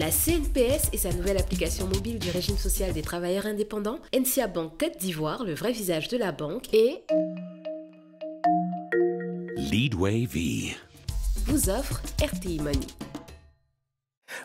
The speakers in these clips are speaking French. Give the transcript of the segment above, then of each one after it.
La CNPS et sa nouvelle application mobile du régime social des travailleurs indépendants, NCA Banque Côte d'Ivoire, le vrai visage de la banque, et Leadway V vous offre RTI Money.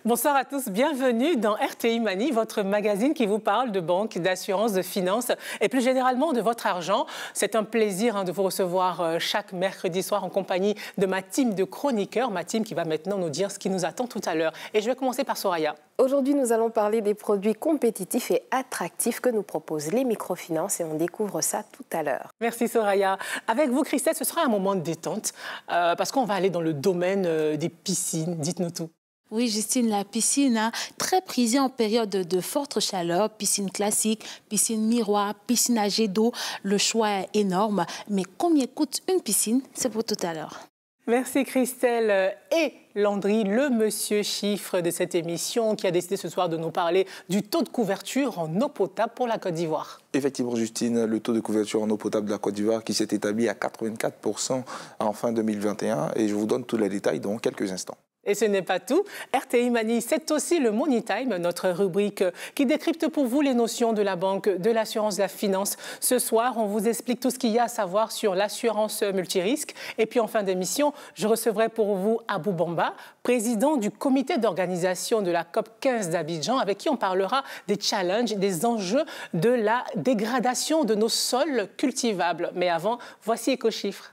Bonsoir à tous, bienvenue dans RTI Money, votre magazine qui vous parle de banque, d'assurance, de finances et plus généralement de votre argent. C'est un plaisir de vous recevoir chaque mercredi soir en compagnie de ma team de chroniqueurs, ma team qui va maintenant nous dire ce qui nous attend tout à l'heure. Et je vais commencer par Soraya. Aujourd'hui, nous allons parler des produits compétitifs et attractifs que nous proposent les microfinances et on découvre ça tout à l'heure. Merci Soraya. Avec vous Christelle, ce sera un moment de détente parce qu'on va aller dans le domaine des piscines. Dites-nous tout. Oui, Justine, la piscine, très prisée en période de forte chaleur, piscine classique, piscine miroir, piscine à jet d'eau, le choix est énorme. Mais combien coûte une piscine? C'est pour tout à l'heure. Merci Christelle et Landry, le monsieur chiffre de cette émission qui a décidé ce soir de nous parler du taux de couverture en eau potable pour la Côte d'Ivoire. Effectivement, Justine, le taux de couverture en eau potable de la Côte d'Ivoire qui s'est établi à 84% en fin 2021 et je vous donne tous les détails dans quelques instants. Et ce n'est pas tout. RTI Money, c'est aussi le Money Time, notre rubrique qui décrypte pour vous les notions de la banque, de l'assurance, de la finance. Ce soir, on vous explique tout ce qu'il y a à savoir sur l'assurance multirisque. Et puis en fin d'émission, je recevrai pour vous Abou Bamba, président du comité d'organisation de la COP 15 d'Abidjan, avec qui on parlera des challenges, des enjeux de la dégradation de nos sols cultivables. Mais avant, voici Éco-Chiffres.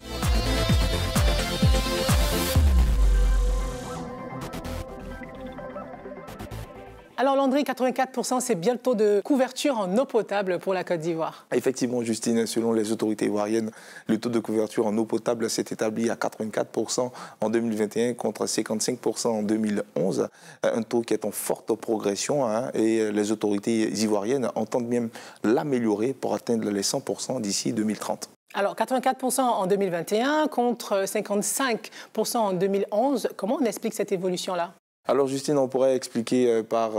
Alors Landry, 84%, c'est bien le taux de couverture en eau potable pour la Côte d'Ivoire. Effectivement, Justine, selon les autorités ivoiriennes, le taux de couverture en eau potable s'est établi à 84% en 2021 contre 55% en 2011. Un taux qui est en forte progression et les autorités ivoiriennes entendent même l'améliorer pour atteindre les 100% d'ici 2030. Alors, 84% en 2021 contre 55% en 2011. Comment on explique cette évolution-là ? Alors Justine, on pourrait expliquer par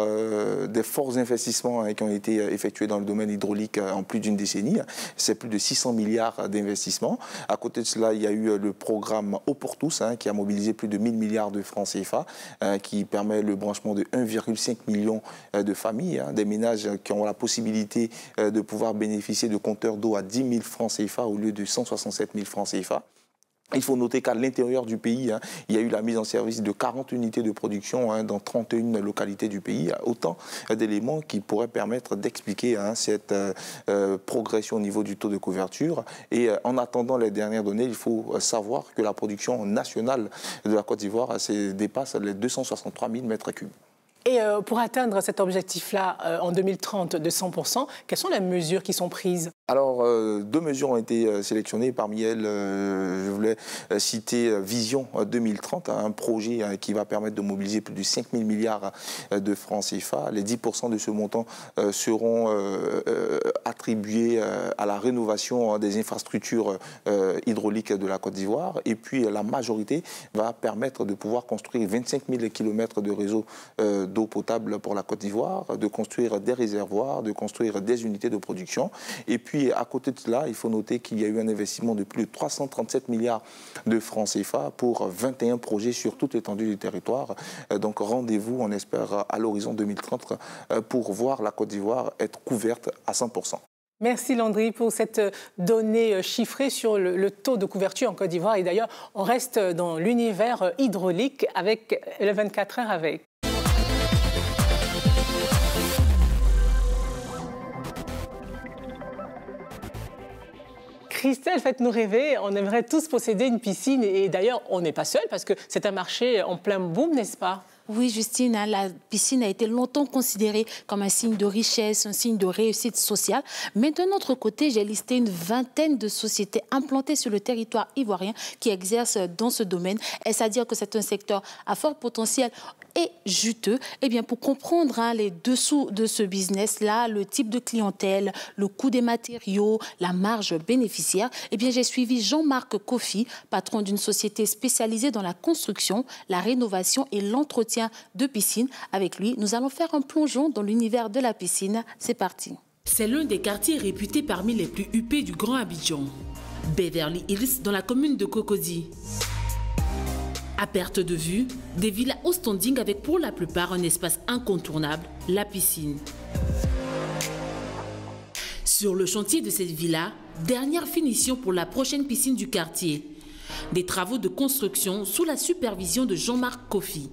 des forts investissements qui ont été effectués dans le domaine hydraulique en plus d'une décennie. C'est plus de 600 milliards d'investissements. À côté de cela, il y a eu le programme Eau pour tous qui a mobilisé plus de 1000 milliards de francs CFA qui permet le branchement de 1,5 million de familles, des ménages qui ont la possibilité de pouvoir bénéficier de compteurs d'eau à 10 000 francs CFA au lieu de 167 000 francs CFA. Il faut noter qu'à l'intérieur du pays, il y a eu la mise en service de 40 unités de production dans 31 localités du pays. Autant d'éléments qui pourraient permettre d'expliquer cette progression au niveau du taux de couverture. Et en attendant les dernières données, il faut savoir que la production nationale de la Côte d'Ivoire dépasse les 263 000 mètres cubes. Et pour atteindre cet objectif-là en 2030 de 100%, quelles sont les mesures qui sont prises ? Alors, deux mesures ont été sélectionnées. Parmi elles, je voulais citer Vision 2030, un projet qui va permettre de mobiliser plus de 5 000 milliards de francs CFA. Les 10% de ce montant seront attribués à la rénovation des infrastructures hydrauliques de la Côte d'Ivoire. Et puis, la majorité va permettre de pouvoir construire 25 000 km de réseau d'eau potable pour la Côte d'Ivoire, de construire des réservoirs, de construire des unités de production. Et puis, à côté de cela, il faut noter qu'il y a eu un investissement de plus de 337 milliards de francs CFA pour 21 projets sur toute l'étendue du territoire. Donc, rendez-vous, on espère, à l'horizon 2030 pour voir la Côte d'Ivoire être couverte à 100%. Merci Landry pour cette donnée chiffrée sur le taux de couverture en Côte d'Ivoire. Et d'ailleurs, on reste dans l'univers hydraulique avec le 24 heures avec. Christelle, faites-nous rêver, on aimerait tous posséder une piscine et d'ailleurs, on n'est pas seul parce que c'est un marché en plein boom, n'est-ce pas ? Oui, Justine, la piscine a été longtemps considérée comme un signe de richesse, un signe de réussite sociale. Mais d'un autre côté, j'ai listé une vingtaine de sociétés implantées sur le territoire ivoirien qui exercent dans ce domaine. Est-ce à dire que c'est un secteur à fort potentiel et juteux? Eh bien, pour comprendre les dessous de ce business-là, le type de clientèle, le coût des matériaux, la marge bénéficiaire, eh bien, j'ai suivi Jean-Marc Kofi, patron d'une société spécialisée dans la construction, la rénovation et l'entretien de piscine. Avec lui, nous allons faire un plongeon dans l'univers de la piscine. C'est parti. C'est l'un des quartiers réputés parmi les plus huppés du Grand Abidjan. Beverly Hills, dans la commune de Cocody. À perte de vue, des villas au standing avec pour la plupart un espace incontournable, la piscine. Sur le chantier de cette villa, dernière finition pour la prochaine piscine du quartier. Des travaux de construction sous la supervision de Jean-Marc Kofi.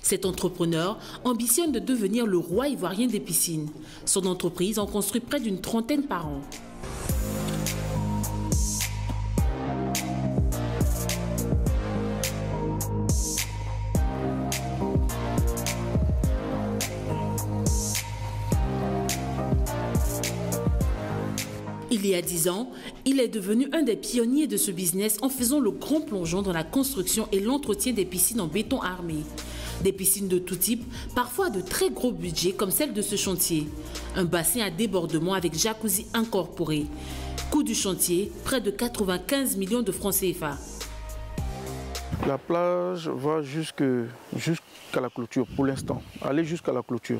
Cet entrepreneur ambitionne de devenir le roi ivoirien des piscines. Son entreprise en construit près d'une trentaine par an. Il y a 10 ans, il est devenu un des pionniers de ce business en faisant le grand plongeon dans la construction et l'entretien des piscines en béton armé. Des piscines de tout type, parfois de très gros budgets comme celle de ce chantier. Un bassin à débordement avec jacuzzi incorporé. Coût du chantier, près de 95 millions de francs CFA. La plage va jusqu'à la clôture pour l'instant, aller jusqu'à la clôture.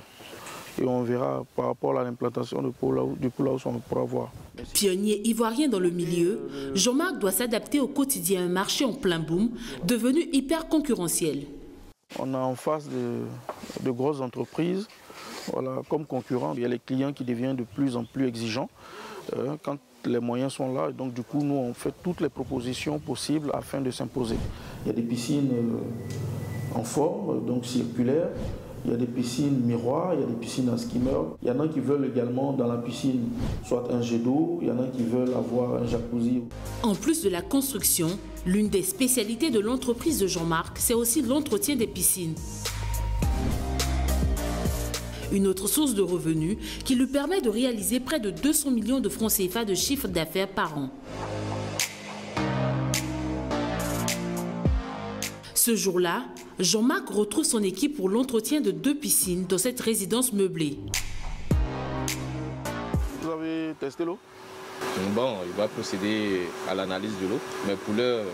Et on verra par rapport à l'implantation du pool house on pourra voir. Pionnier ivoirien dans le milieu, Jean-Marc doit s'adapter au quotidien à un marché en plein boom, devenu hyper concurrentiel. On a en face de grosses entreprises, voilà, comme concurrents. Il y a les clients qui deviennent de plus en plus exigeants quand les moyens sont là. Et donc du coup, nous, on fait toutes les propositions possibles afin de s'imposer. Il y a des piscines en forme, donc circulaires. Il y a des piscines miroirs, il y a des piscines à skimmer. Il y en a qui veulent également dans la piscine soit un jet d'eau, il y en a qui veulent avoir un jacuzzi. En plus de la construction, l'une des spécialités de l'entreprise de Jean-Marc, c'est aussi l'entretien des piscines. Une autre source de revenus qui lui permet de réaliser près de 200 millions de francs CFA de chiffre d'affaires par an. Ce jour-là, Jean-Marc retrouve son équipe pour l'entretien de 2 piscines dans cette résidence meublée. Vous avez testé l'eau? Bon, il va procéder à l'analyse de l'eau, mais pour l'heure,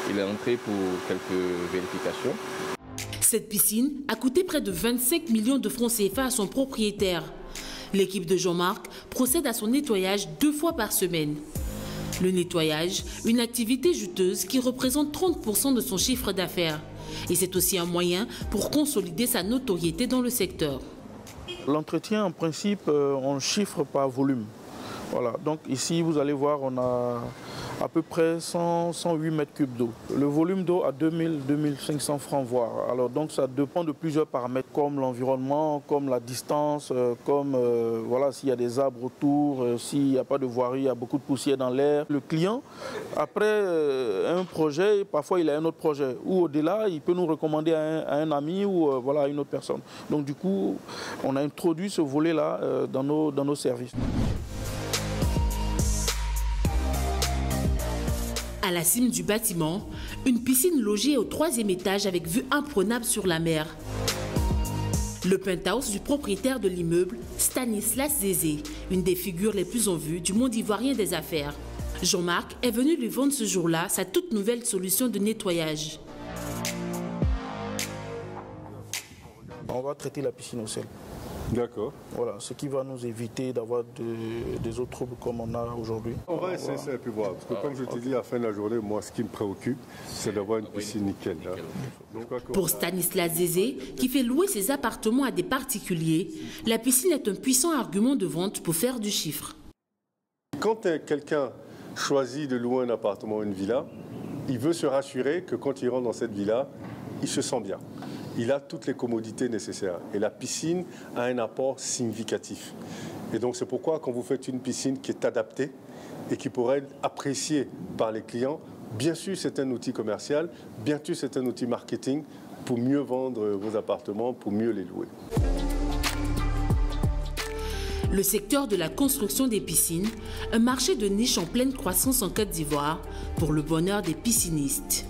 il est entré pour quelques vérifications. Cette piscine a coûté près de 25 millions de francs CFA à son propriétaire. L'équipe de Jean-Marc procède à son nettoyage 2 fois par semaine. Le nettoyage, une activité juteuse qui représente 30% de son chiffre d'affaires. Et c'est aussi un moyen pour consolider sa notoriété dans le secteur. L'entretien, en principe, on chiffre par volume. Voilà. Donc ici, vous allez voir, on a à peu près 108 mètres cubes d'eau. Le volume d'eau à 2000-2500 francs voire. Alors donc ça dépend de plusieurs paramètres comme l'environnement, comme la distance, comme voilà, s'il y a des arbres autour, s'il n'y a pas de voirie, il y a beaucoup de poussière dans l'air. Le client, après un projet, parfois il a un autre projet. Ou au-delà, il peut nous recommander à un ami ou voilà, à une autre personne. Donc du coup, on a introduit ce volet-là dans nos services. À la cime du bâtiment, une piscine logée au 3e étage avec vue imprenable sur la mer. Le penthouse du propriétaire de l'immeuble, Stanislas Zézé, une des figures les plus en vue du monde ivoirien des affaires. Jean-Marc est venu lui vendre ce jour-là sa toute nouvelle solution de nettoyage. On va traiter la piscine au sel. D'accord. Voilà, ce qui va nous éviter d'avoir des autres troubles comme on a aujourd'hui. On va essayer ça et puis voir. Parce que comme je te dis, à la fin de la journée, moi, ce qui me préoccupe, c'est d'avoir une piscine nickel. Hein. Pour Stanislas Zézé, qui fait louer ses appartements à des particuliers, la piscine est un puissant argument de vente pour faire du chiffre. Quand quelqu'un choisit de louer un appartement ou une villa, il veut se rassurer que quand il rentre dans cette villa, il se sent bien. Il a toutes les commodités nécessaires. Et la piscine a un apport significatif. Et donc c'est pourquoi quand vous faites une piscine qui est adaptée et qui pourrait être appréciée par les clients, bien sûr c'est un outil commercial, bien sûr c'est un outil marketing pour mieux vendre vos appartements, pour mieux les louer. Le secteur de la construction des piscines, un marché de niche en pleine croissance en Côte d'Ivoire pour le bonheur des piscinistes.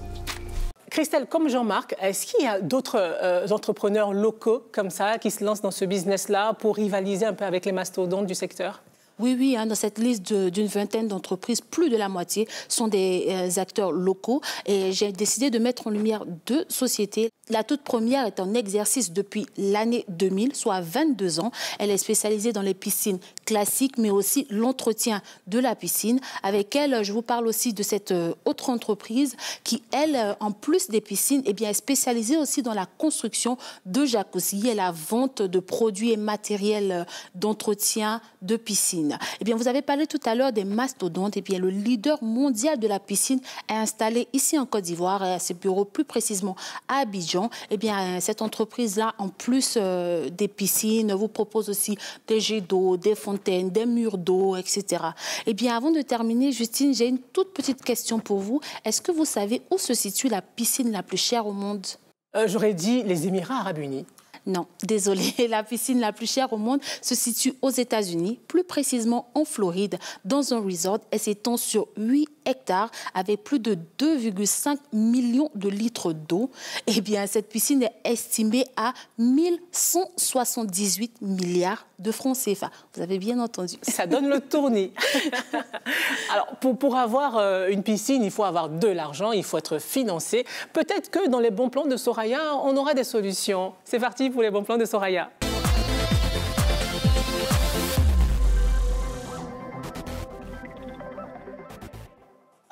Christelle, comme Jean-Marc, est-ce qu'il y a d'autres entrepreneurs locaux comme ça qui se lancent dans ce business-là pour rivaliser un peu avec les mastodontes du secteur? Oui, dans cette liste d'une vingtaine d'entreprises, plus de la moitié sont des acteurs locaux. Et j'ai décidé de mettre en lumière 2 sociétés. La toute première est en exercice depuis l'année 2000, soit 22 ans. Elle est spécialisée dans les piscines classiques, mais aussi l'entretien de la piscine. Avec elle, je vous parle aussi de cette autre entreprise qui, elle, en plus des piscines, est spécialisée aussi dans la construction de jacuzzi et la vente de produits et matériels d'entretien de piscine. Vous avez parlé tout à l'heure des mastodontes. Le leader mondial de la piscine est installé ici en Côte d'Ivoire, à ses bureaux plus précisément à Abidjan. Cette entreprise-là, en plus des piscines, vous propose aussi des jets d'eau, des fontaines, des murs d'eau, etc. Avant de terminer, Justine, j'ai une toute petite question pour vous. Est-ce que vous savez où se situe la piscine la plus chère au monde? J'aurais dit les Émirats Arabes Unis. Non, désolée, la piscine la plus chère au monde se situe aux États-Unis, plus précisément en Floride, dans un resort. Elle s'étend sur 8 hectares avec plus de 2,5 millions de litres d'eau. Cette piscine est estimée à 1178 milliards de francs CFA. Vous avez bien entendu. Ça donne le tournis. Alors, pour avoir une piscine, il faut avoir de l'argent, il faut être financé. Peut-être que dans les bons plans de Soraya, on aura des solutions. C'est parti pour les bons plans de Soraya.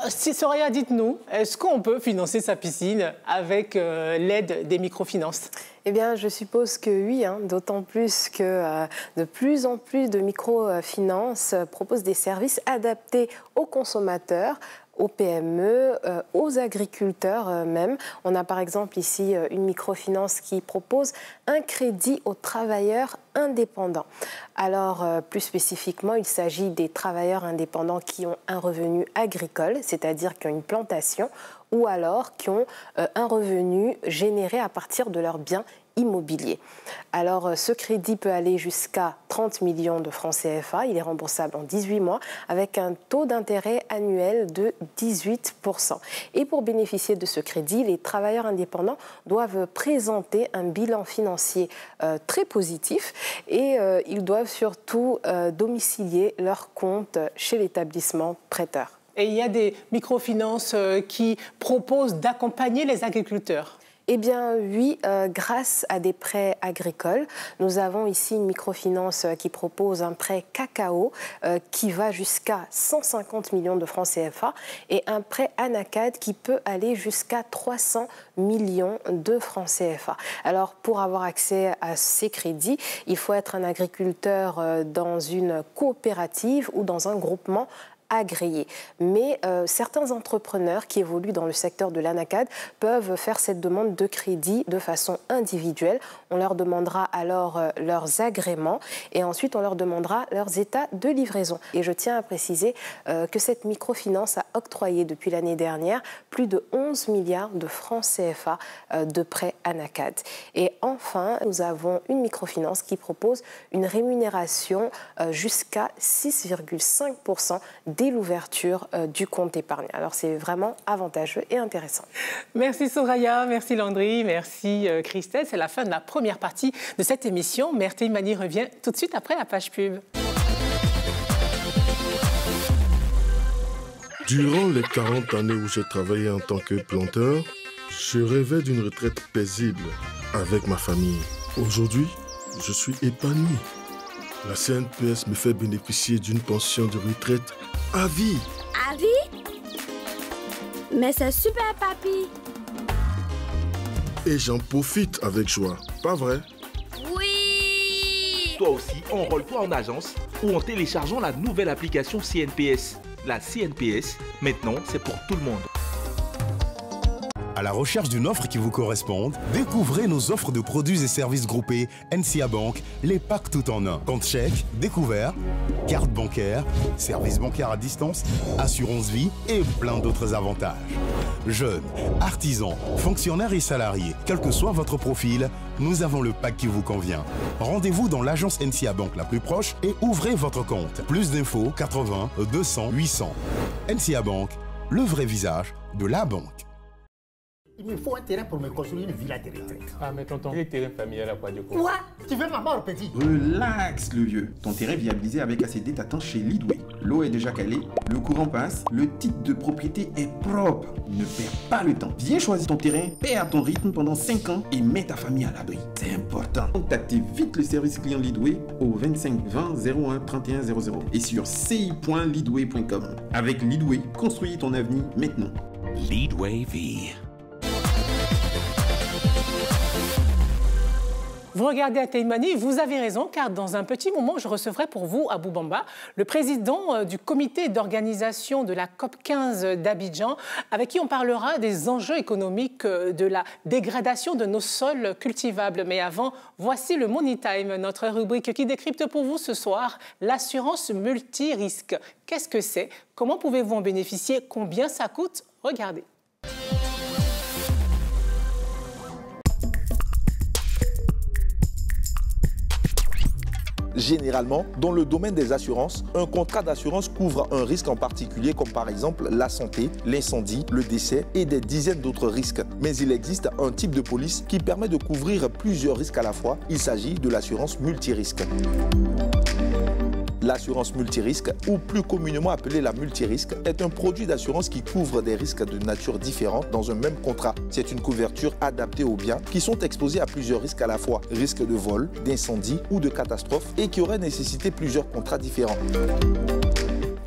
Soraya, dites-nous, est-ce qu'on peut financer sa piscine avec l'aide des microfinances? Je suppose que oui, d'autant plus que de plus en plus de microfinances proposent des services adaptés aux consommateurs, aux PME, aux agriculteurs même. On a par exemple ici une microfinance qui propose un crédit aux travailleurs indépendants. Alors, plus spécifiquement, il s'agit des travailleurs indépendants qui ont un revenu agricole, c'est-à-dire qui ont une plantation, ou alors qui ont un revenu généré à partir de leurs biens immobilier. Alors, ce crédit peut aller jusqu'à 30 millions de francs CFA. Il est remboursable en 18 mois avec un taux d'intérêt annuel de 18%. Et pour bénéficier de ce crédit, les travailleurs indépendants doivent présenter un bilan financier très positif et ils doivent surtout domicilier leur compte chez l'établissement prêteur. Et il y a des microfinances qui proposent d'accompagner les agriculteurs. Oui, grâce à des prêts agricoles. Nous avons ici une microfinance qui propose un prêt cacao qui va jusqu'à 150 millions de francs CFA et un prêt Anacad qui peut aller jusqu'à 300 millions de francs CFA. Alors, pour avoir accès à ces crédits, il faut être un agriculteur dans une coopérative ou dans un groupement agréés. Mais certains entrepreneurs qui évoluent dans le secteur de l'Anacad peuvent faire cette demande de crédit de façon individuelle. On leur demandera alors leurs agréments et ensuite on leur demandera leurs états de livraison. Et je tiens à préciser que cette microfinance a octroyé depuis l'année dernière plus de 11 milliards de francs CFA de prêts Anacad. Et enfin, nous avons une microfinance qui propose une rémunération jusqu'à 6,5% dès l'ouverture du compte épargne. Alors c'est vraiment avantageux et intéressant. Merci Soraya, merci Landry, merci Christelle. C'est la fin de la première partie de cette émission. RTI Mani revient tout de suite après la page pub. Durant les 40 années où j'ai travaillé en tant que planteur, je rêvais d'une retraite paisible avec ma famille. Aujourd'hui, je suis épanoui. La CNPS me fait bénéficier d'une pension de retraite à vie. À vie? Mais c'est super, papy. Et j'en profite avec joie, pas vrai? Oui! Toi aussi, enrôle-toi en agence ou en téléchargeant la nouvelle application CNPS. La CNPS, maintenant, c'est pour tout le monde. À la recherche d'une offre qui vous corresponde, découvrez nos offres de produits et services groupés NCA Bank, les packs tout en un. Compte chèque, découvert, carte bancaire, service bancaire à distance, assurance vie et plein d'autres avantages. Jeunes, artisans, fonctionnaires et salariés, quel que soit votre profil, nous avons le pack qui vous convient. Rendez-vous dans l'agence NCA Bank la plus proche et ouvrez votre compte. Plus d'infos 80 200 800. NCA Bank, le vrai visage de la banque. Il me faut un terrain pour me construire une villa de retraite. Ah, mais tonton, les terrains familiaux à quoi du coup? Quoi? Tu veux ma mort, petit? Relax, le vieux. Ton terrain viabilisé avec ACD t'attend chez Leadway. L'eau est déjà calée, le courant passe, le titre de propriété est propre. Ne perds pas le temps. Viens choisir ton terrain, paie à ton rythme pendant 5 ans et mets ta famille à l'abri. C'est important. Contactez vite le service client Leadway au 25 20 01 31 00 et sur ci.leadway.com. Avec Leadway, construis ton avenir maintenant. Leadway V. Vous regardez RTI Mani, vous avez raison, car dans un petit moment, je recevrai pour vous Abou Bamba, le président du comité d'organisation de la COP15 d'Abidjan, avec qui on parlera des enjeux économiques de la dégradation de nos sols cultivables. Mais avant, voici le Money Time, notre rubrique qui décrypte pour vous ce soir l'assurance multirisque. Qu'est-ce que c'est? Comment pouvez-vous en bénéficier? Combien ça coûte? Regardez. Généralement, dans le domaine des assurances, un contrat d'assurance couvre un risque en particulier comme par exemple la santé, l'incendie, le décès et des dizaines d'autres risques. Mais il existe un type de police qui permet de couvrir plusieurs risques à la fois. Il s'agit de l'assurance multirisque. L'assurance multirisque, ou plus communément appelée la multirisque, est un produit d'assurance qui couvre des risques de nature différente dans un même contrat. C'est une couverture adaptée aux biens qui sont exposés à plusieurs risques à la fois, risques de vol, d'incendie ou de catastrophe, et qui auraient nécessité plusieurs contrats différents.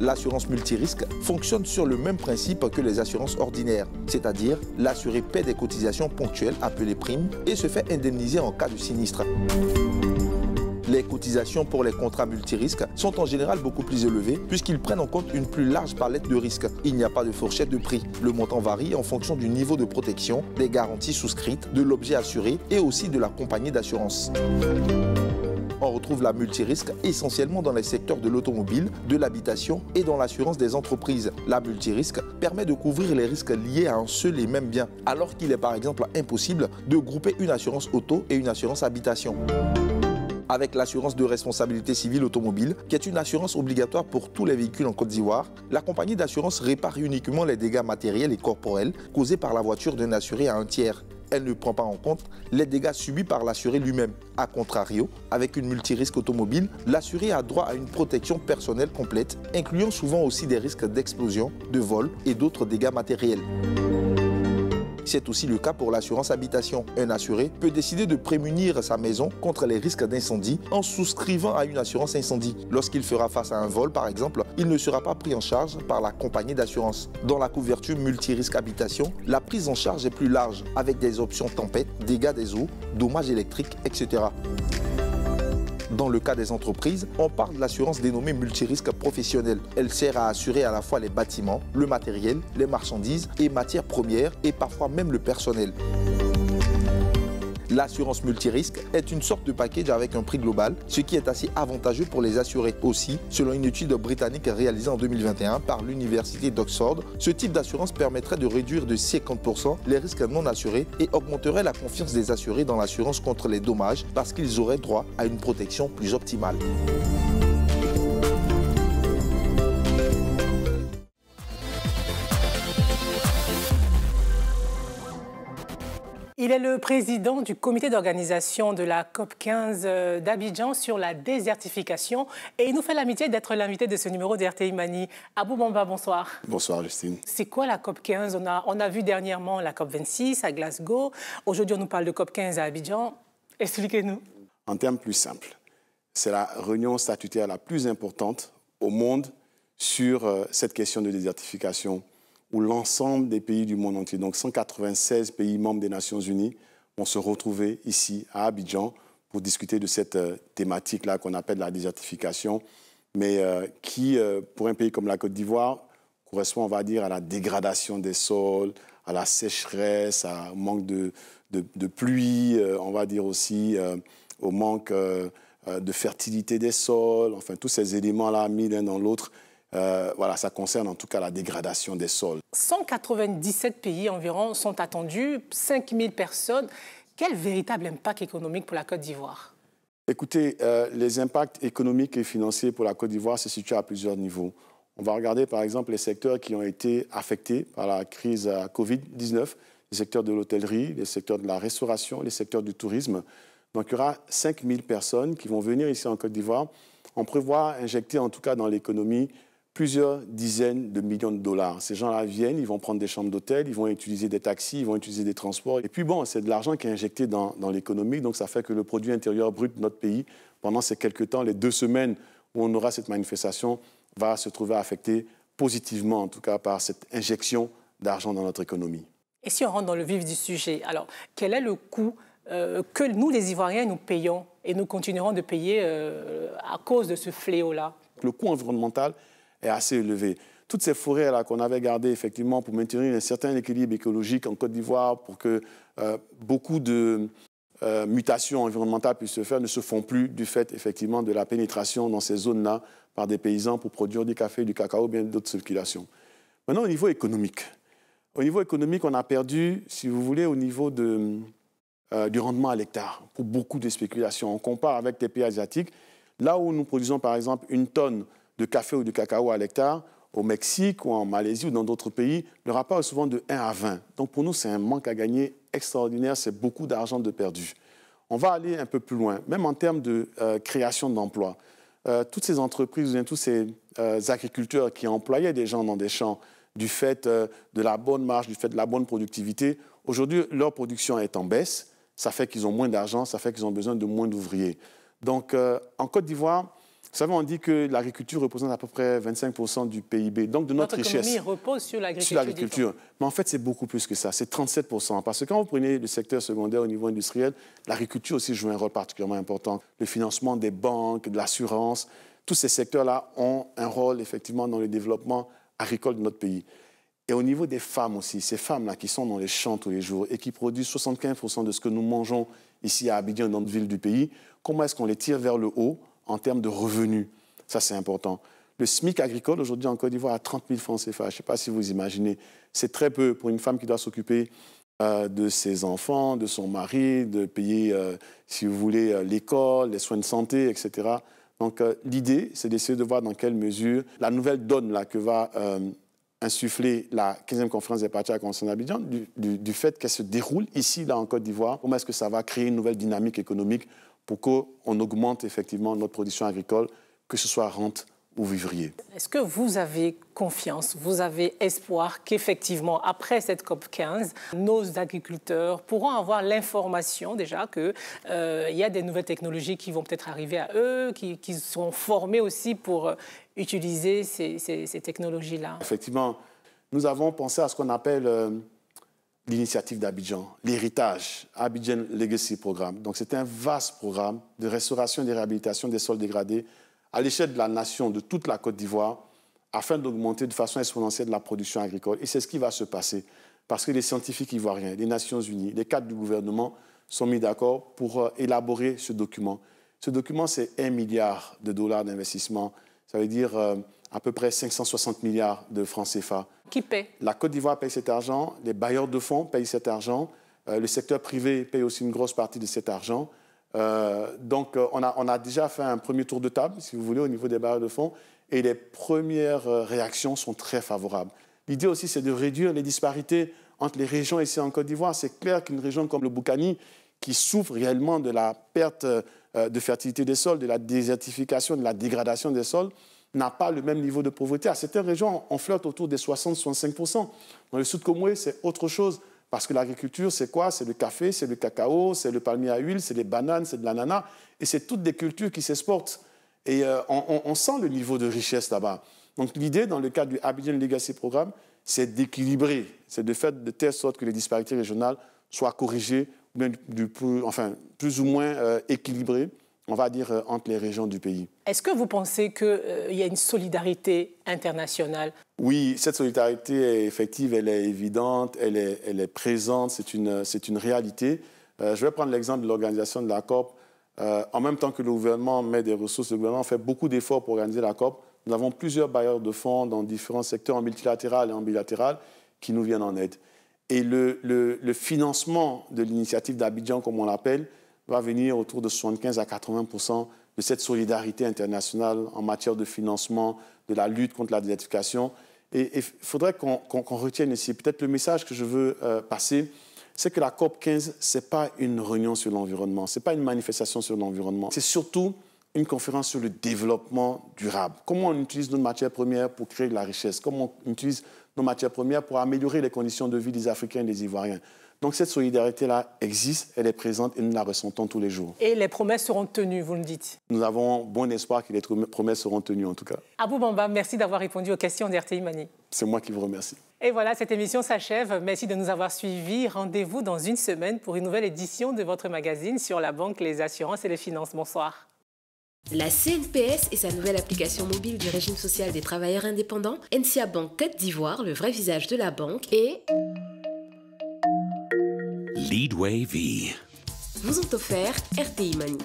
L'assurance multirisque fonctionne sur le même principe que les assurances ordinaires, c'est-à-dire l'assuré paie des cotisations ponctuelles appelées primes et se fait indemniser en cas de sinistre. Les cotisations pour les contrats multirisques sont en général beaucoup plus élevées puisqu'ils prennent en compte une plus large palette de risques. Il n'y a pas de fourchette de prix. Le montant varie en fonction du niveau de protection, des garanties souscrites, de l'objet assuré et aussi de la compagnie d'assurance. On retrouve la multirisque essentiellement dans les secteurs de l'automobile, de l'habitation et dans l'assurance des entreprises. La multirisque permet de couvrir les risques liés à un seul et même bien, alors qu'il est par exemple impossible de grouper une assurance auto et une assurance habitation. Avec l'assurance de responsabilité civile automobile, qui est une assurance obligatoire pour tous les véhicules en Côte d'Ivoire, la compagnie d'assurance répare uniquement les dégâts matériels et corporels causés par la voiture d'un assuré à un tiers. Elle ne prend pas en compte les dégâts subis par l'assuré lui-même. A contrario, avec une multirisque automobile, l'assuré a droit à une protection personnelle complète, incluant souvent aussi des risques d'explosion, de vol et d'autres dégâts matériels. C'est aussi le cas pour l'assurance habitation. Un assuré peut décider de prémunir sa maison contre les risques d'incendie en souscrivant à une assurance incendie. Lorsqu'il fera face à un vol, par exemple, il ne sera pas pris en charge par la compagnie d'assurance. Dans la couverture multirisque habitation, la prise en charge est plus large, avec des options tempête, dégâts des eaux, dommages électriques, etc. Dans le cas des entreprises, on parle de l'assurance dénommée multirisque professionnelle. Elle sert à assurer à la fois les bâtiments, le matériel, les marchandises et matières premières et parfois même le personnel. L'assurance multirisque est une sorte de package avec un prix global, ce qui est assez avantageux pour les assurés. Aussi, selon une étude britannique réalisée en 2021 par l'université d'Oxford, ce type d'assurance permettrait de réduire de 50% les risques non assurés et augmenterait la confiance des assurés dans l'assurance contre les dommages parce qu'ils auraient droit à une protection plus optimale. Il est le président du comité d'organisation de la COP15 d'Abidjan sur la désertification et il nous fait l'amitié d'être l'invité de ce numéro de RTI Mani. Abou Bamba, bonsoir. Bonsoir Justine. C'est quoi la COP15 on a vu dernièrement la COP26 à Glasgow. Aujourd'hui, on nous parle de COP15 à Abidjan. Expliquez-nous. En termes plus simples, c'est la réunion statutaire la plus importante au monde sur cette question de désertification, où l'ensemble des pays du monde entier, donc 196 pays membres des Nations Unies, vont se retrouver ici à Abidjan pour discuter de cette thématique-là qu'on appelle la désertification, mais qui, pour un pays comme la Côte d'Ivoire, correspond, on va dire, à la dégradation des sols, à la sécheresse, au manque de pluie, on va dire aussi au manque de fertilité des sols, enfin tous ces éléments-là mis l'un dans l'autre. Voilà, ça concerne en tout cas la dégradation des sols. 197 pays environ sont attendus, 5000 personnes. Quel véritable impact économique pour la Côte d'Ivoire? Écoutez, les impacts économiques et financiers pour la Côte d'Ivoire se situent à plusieurs niveaux. On va regarder par exemple les secteurs qui ont été affectés par la crise Covid-19, les secteurs de l'hôtellerie, les secteurs de la restauration, les secteurs du tourisme. Donc, il y aura 5000 personnes qui vont venir ici en Côte d'Ivoire. On prévoit injecter, en tout cas dans l'économie, plusieurs dizaines de millions de dollars. Ces gens-là viennent, ils vont prendre des chambres d'hôtel, ils vont utiliser des taxis, ils vont utiliser des transports. Et puis bon, c'est de l'argent qui est injecté dans l'économie, donc ça fait que le produit intérieur brut de notre pays, pendant ces quelques temps, les 2 semaines où on aura cette manifestation, va se trouver affecté positivement, en tout cas, par cette injection d'argent dans notre économie. Et si on rentre dans le vif du sujet, alors quel est le coût que nous, les Ivoiriens, nous payons et nous continuerons de payer à cause de ce fléau-là? Le coût environnemental est assez élevé. Toutes ces forêts-là qu'on avait gardées effectivement pour maintenir un certain équilibre écologique en Côte d'Ivoire, pour que beaucoup de mutations environnementales puissent se faire, ne se font plus du fait effectivement de la pénétration dans ces zones-là par des paysans pour produire du café, du cacao, bien d'autres circulations. Maintenant, au niveau économique. Au niveau économique, on a perdu, si vous voulez, au niveau du rendement à l'hectare pour beaucoup de spéculations. On compare avec des pays asiatiques. Là où nous produisons, par exemple, 1 tonne de café ou de cacao à l'hectare, au Mexique ou en Malaisie ou dans d'autres pays, le rapport est souvent de 1 à 20. Donc pour nous, c'est un manque à gagner extraordinaire, c'est beaucoup d'argent de perdu. On va aller un peu plus loin, même en termes de création d'emplois. Toutes ces entreprises, tous ces agriculteurs qui employaient des gens dans des champs du fait de la bonne marge, du fait de la bonne productivité, aujourd'hui, leur production est en baisse. Ça fait qu'ils ont moins d'argent, ça fait qu'ils ont besoin de moins d'ouvriers. Donc en Côte d'Ivoire, vous savez, on dit que l'agriculture représente à peu près 25% du PIB, donc de notre richesse. Notre économie repose sur l'agriculture. Mais en fait, c'est beaucoup plus que ça, c'est 37%. Parce que quand vous prenez le secteur secondaire au niveau industriel, l'agriculture aussi joue un rôle particulièrement important. Le financement des banques, de l'assurance, tous ces secteurs-là ont un rôle effectivement dans le développement agricole de notre pays. Et au niveau des femmes aussi, ces femmes-là qui sont dans les champs tous les jours et qui produisent 75% de ce que nous mangeons ici à Abidjan, dans notre ville du pays, comment est-ce qu'on les tire vers le haut en termes de revenus? Ça, c'est important. Le SMIC agricole, aujourd'hui, en Côte d'Ivoire, à 30 000 francs CFA. Je ne sais pas si vous imaginez. C'est très peu pour une femme qui doit s'occuper de ses enfants, de son mari, de payer, si vous voulez, l'école, les soins de santé, etc. Donc, l'idée, c'est d'essayer de voir dans quelle mesure la nouvelle donne là, que va insuffler la 15e conférence des partis à la Convention d'Abidjan, du fait qu'elle se déroule ici, là, en Côte d'Ivoire, comment est-ce que ça va créer une nouvelle dynamique économique pour qu'on augmente effectivement notre production agricole, que ce soit rente ou vivrier. Est-ce que vous avez confiance, vous avez espoir qu'effectivement, après cette COP15, nos agriculteurs pourront avoir l'information déjà qu'il y a des nouvelles technologies qui vont peut-être arriver à eux, qui sont formés aussi pour utiliser ces technologies-là? Effectivement, nous avons pensé à ce qu'on appelle l'initiative d'Abidjan, l'héritage, Abidjan Legacy Programme. Donc c'est un vaste programme de restauration et de réhabilitation des sols dégradés à l'échelle de la nation, de toute la Côte d'Ivoire, afin d'augmenter de façon exponentielle la production agricole. Et c'est ce qui va se passer, parce que les scientifiques ivoiriens, les Nations Unies, les cadres du gouvernement sont mis d'accord pour élaborer ce document. Ce document, c'est 1 milliard de dollars d'investissement. Ça veut dire à peu près 560 milliards de francs CFA. Qui paie? La Côte d'Ivoire paye cet argent, les bailleurs de fonds payent cet argent, le secteur privé paye aussi une grosse partie de cet argent. Donc, on a déjà fait un premier tour de table, si vous voulez, au niveau des bailleurs de fonds, et les premières réactions sont très favorables. L'idée aussi, c'est de réduire les disparités entre les régions ici en Côte d'Ivoire. C'est clair qu'une région comme le Boukani, qui souffre réellement de la perte de fertilité des sols, de la désertification, de la dégradation des sols, n'a pas le même niveau de pauvreté. À certaines régions, on flotte autour des 60-65%. Dans le sud Comoué, c'est autre chose. Parce que l'agriculture, c'est quoi? C'est le café, c'est le cacao, c'est le palmier à huile, c'est les bananes, c'est de l'ananas. Et c'est toutes des cultures qui s'exportent. Et on sent le niveau de richesse là-bas. Donc l'idée, dans le cadre du Abidjan Legacy Programme, c'est d'équilibrer. C'est de faire de telle sorte que les disparités régionales soient corrigées, plus ou moins équilibrées, on va dire, entre les régions du pays. Est-ce que vous pensez qu'il y a une solidarité internationale? Oui, cette solidarité est effective, elle est évidente, elle est présente, c'est une réalité. Je vais prendre l'exemple de l'organisation de la COP. En même temps que le gouvernement met des ressources, le gouvernement fait beaucoup d'efforts pour organiser la COP. Nous avons plusieurs bailleurs de fonds dans différents secteurs, en multilatéral et en bilatéral, qui nous viennent en aide. Et le financement de l'initiative d'Abidjan, comme on l'appelle, va venir autour de 75 à 80% de cette solidarité internationale en matière de financement, de la lutte contre la désertification. Et il faudrait qu'on retienne ici, peut-être le message que je veux passer, c'est que la COP15, ce n'est pas une réunion sur l'environnement, ce n'est pas une manifestation sur l'environnement, c'est surtout une conférence sur le développement durable. Comment on utilise nos matières premières pour créer de la richesse, comment on utilise nos matières premières pour améliorer les conditions de vie des Africains et des Ivoiriens. Donc cette solidarité-là existe, elle est présente et nous la ressentons tous les jours. Et les promesses seront tenues, vous le dites? Nous avons bon espoir que les promesses seront tenues en tout cas. Abou Bamba, merci d'avoir répondu aux questions d'RTI Mani. C'est moi qui vous remercie. Et voilà, cette émission s'achève. Merci de nous avoir suivis. Rendez-vous dans une semaine pour une nouvelle édition de votre magazine sur la banque, les assurances et les finances. Bonsoir. La CNPS et sa nouvelle application mobile du régime social des travailleurs indépendants, NCA Bank Côte d'Ivoire, le vrai visage de la banque, et Leadway V vous ont offert RTI Mani.